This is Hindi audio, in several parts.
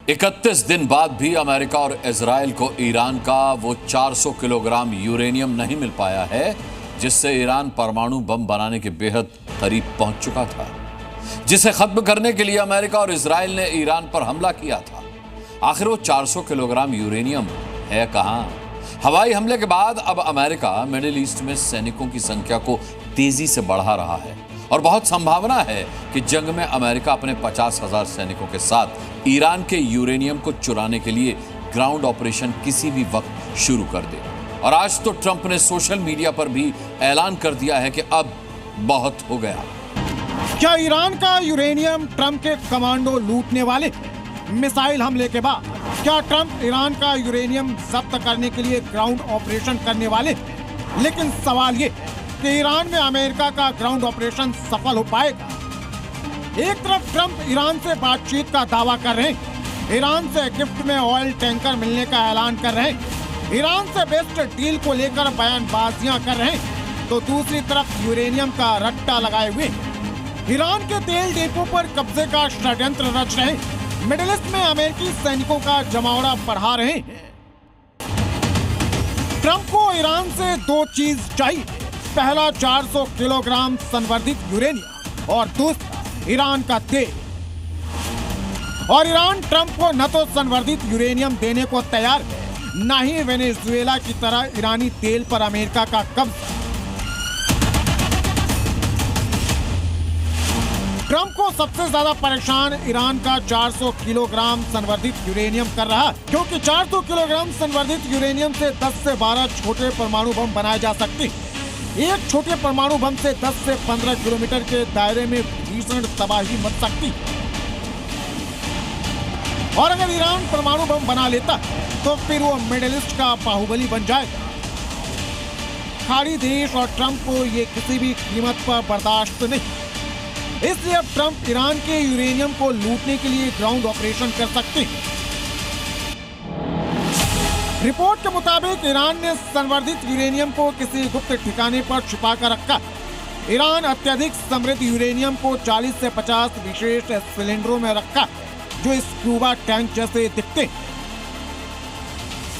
31 दिन बाद भी अमेरिका और इजराइल को ईरान का वो 400 किलोग्राम यूरेनियम नहीं मिल पाया है जिससे ईरान परमाणु बम बनाने के बेहद करीब पहुंच चुका था, जिसे खत्म करने के लिए अमेरिका और इजराइल ने ईरान पर हमला किया था। आखिर वो 400 किलोग्राम यूरेनियम है कहां? हवाई हमले के बाद अब अमेरिका मिडिल ईस्ट में सैनिकों की संख्या को तेजी से बढ़ा रहा है और बहुत संभावना है कि जंग में अमेरिका अपने 50,000 सैनिकों के साथ ईरान के यूरेनियम को चुराने के लिए ग्राउंड ऑपरेशन किसी भी वक्त शुरू कर दे। और आज तो ट्रंप ने सोशल मीडिया पर भी ऐलान कर दिया है कि अब बहुत हो गया। क्या ईरान का यूरेनियम ट्रंप के कमांडो लूटने वाले? मिसाइल हमले के बाद क्या ट्रंप ईरान का यूरेनियम जब्त करने के लिए ग्राउंड ऑपरेशन करने वाले? लेकिन सवाल ये कि ईरान में अमेरिका का ग्राउंड ऑपरेशन सफल हो पाएगा? एक तरफ ट्रंप ईरान से बातचीत का दावा कर रहे हैं, ईरान से गिफ्ट में ऑयल टैंकर मिलने का ऐलान कर रहे हैं, ईरान से बेस्ट डील को लेकर बयानबाजियां कर रहे हैं, तो दूसरी तरफ यूरेनियम का रट्टा लगाए हुए ईरान के तेल डिपो पर कब्जे का षड्यंत्र रच रहे हैं, मिडिल ईस्ट में अमेरिकी सैनिकों का जमावड़ा बढ़ा रहे हैं। ट्रंप को ईरान से दो चीज चाहिए, पहला 400 किलोग्राम संवर्धित यूरेनियम और दूसरा ईरान का तेल। और ईरान ट्रंप को न तो संवर्धित यूरेनियम देने को तैयार है, न ही वेनेजुएला की तरह ईरानी तेल पर अमेरिका का कब्जा। ट्रंप को सबसे ज्यादा परेशान ईरान का 400 किलोग्राम संवर्धित यूरेनियम कर रहा, क्योंकि 400 किलोग्राम संवर्धित यूरेनियम से 10 से 12 छोटे परमाणु बम बनाए जा सकते हैं। एक छोटे परमाणु बम से 10 से 15 किलोमीटर के दायरे में भीषण तबाही मच सकती। और अगर ईरान परमाणु बम बना लेता तो फिर वो मिडिल ईस्ट का बाहुबली बन जाएगा। खाड़ी देश और ट्रंप को ये किसी भी कीमत पर बर्दाश्त नहीं, इसलिए अब ट्रंप ईरान के यूरेनियम को लूटने के लिए ग्राउंड ऑपरेशन कर सकते हैं। रिपोर्ट के मुताबिक ईरान ने संवर्धित यूरेनियम को किसी गुप्त ठिकाने पर छिपा कर रखा। ईरान अत्यधिक समृद्ध यूरेनियम को 40 से 50 विशेष सिलेंडरों में रखा, जो स्कूबा टैंक जैसे दिखते हैं।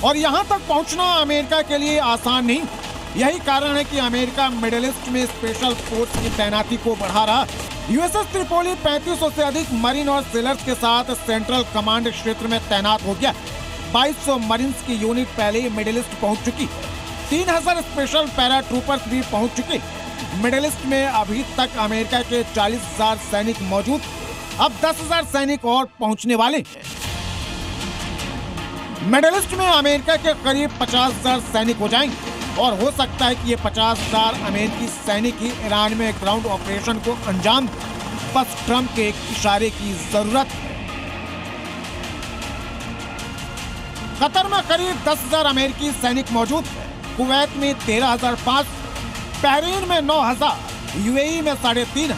और यहाँ तक पहुँचना अमेरिका के लिए आसान नहीं। यही कारण है कि अमेरिका मिडिल ईस्ट में स्पेशल फोर्स की तैनाती को बढ़ा रहा। यूएसएस त्रिपोली 3500 से अधिक मरीन और सेलर्स के साथ सेंट्रल कमांड क्षेत्र में तैनात हो गया। 2200 मरीन्स की यूनिट पहले ही मिडिल ईस्ट पहुंच चुकी। 3000 स्पेशल पैरा ट्रूपर्स भी पहुंच चुके। मिडिल ईस्ट में अभी तक अमेरिका के 40,000 सैनिक मौजूद, अब 10,000 सैनिक और पहुंचने वाले। मिडिल ईस्ट में अमेरिका के करीब 50,000 सैनिक हो जाएंगे और हो सकता है कि ये 50,000 अमेरिकी सैनिक ही ईरान में ग्राउंड ऑपरेशन को अंजाम दें। बस ट्रंप के एक इशारे की जरूरत है। कतर में करीब 10,000 अमेरिकी सैनिक मौजूद हैं, कुवैत में 13,500, बहरीन में 9,000, यूएई में 3,500,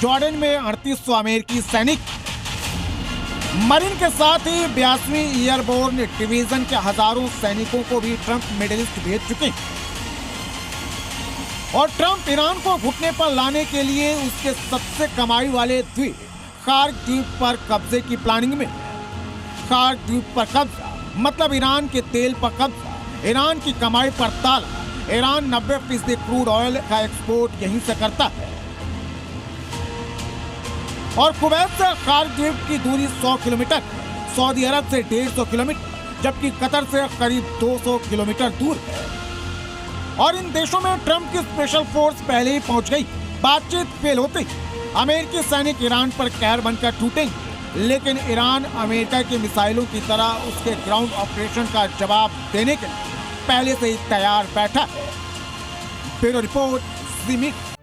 जॉर्डन में 3,800 अमेरिकी सैनिक। मरीन के साथ ही 82वीं एयरबोर्न डिवीजन के हजारों सैनिकों को भी ट्रंप मिडिल ईस्ट भेज चुके हैं। और ट्रंप ईरान को घुटने पर लाने के लिए उसके सबसे कमाई वाले द्वीप खार्क द्वीप पर कब्जे की प्लानिंग में। खार्क द्वीप पर कब्जा मतलब ईरान के तेल पर कब्जा, ईरान की कमाई पर ताला। ईरान 90% क्रूड ऑयल का एक्सपोर्ट यहीं से करता है। और कुवैत से खार्क द्वीप की दूरी 100 किलोमीटर, सऊदी अरब से 150 किलोमीटर, जबकि कतर से करीब 200 किलोमीटर दूर है। और इन देशों में ट्रंप की स्पेशल फोर्स पहले ही पहुंच गई। बातचीत फेल होते अमेरिकी सैनिक ईरान पर कहर बनकर टूटेंगे, लेकिन ईरान अमेरिका की मिसाइलों की तरह उसके ग्राउंड ऑपरेशन का जवाब देने के लिए पहले से ही तैयार बैठा है। ब्यूरो रिपोर्ट, ज़ी मीडिया।